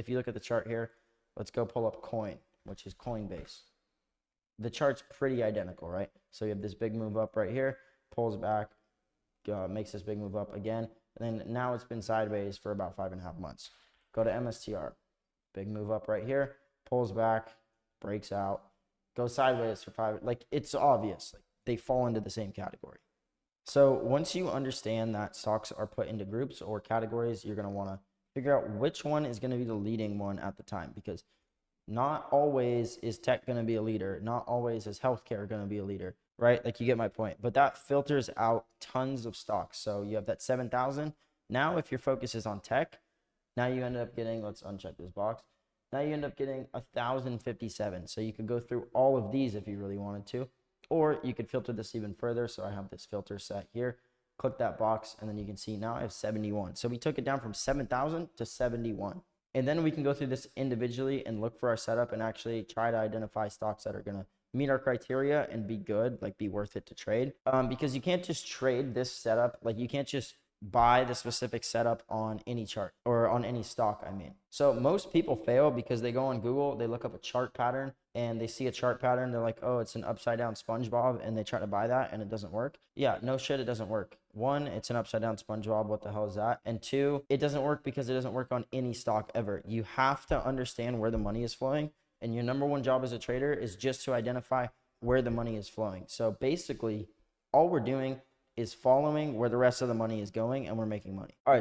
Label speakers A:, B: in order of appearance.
A: If you look at the chart here, let's go pull up coin, which is Coinbase. The chart's pretty identical, right? So you have this big move up right here, pulls back, makes this big move up again, and then now it's been sideways for about 5.5 months. Go to MSTR, big move up right here, pulls back, breaks out, goes sideways for 5. Like, it's obvious, like they fall into the same category. So once you understand that stocks are put into groups or categories, you're going to want to figure out which one is going to be the leading one at the time, because not always is tech going to be a leader. Not always is healthcare going to be a leader, right? Like, you get my point. But that filters out tons of stocks. So you have that 7,000. Now, if your focus is on tech, now you end up getting, let's uncheck this box. Now you end up getting 1,057. So you could go through all of these if you really wanted to, or you could filter this even further. So I have this filter set here. Click that box, and then you can see now I have 71. So we took it down from 7,000 to 71. And then we can go through this individually and look for our setup and actually try to identify stocks that are going to meet our criteria and be good, like be worth it to trade. Because you can't just trade this setup. Like, you can't just buy the specific setup on any chart or on any stock, I mean. So most people fail because they go on Google, they look up a chart pattern, and they see a chart pattern. They're like, oh, it's an upside down SpongeBob, and they try to buy that and it doesn't work. Yeah, no shit, it doesn't work. One, it's an upside down SpongeBob. What the hell is that? And two, it doesn't work because it doesn't work on any stock ever. You have to understand where the money is flowing. And your number one job as a trader is just to identify where the money is flowing. So basically, all we're doing is following where the rest of the money is going, and we're making money. All right.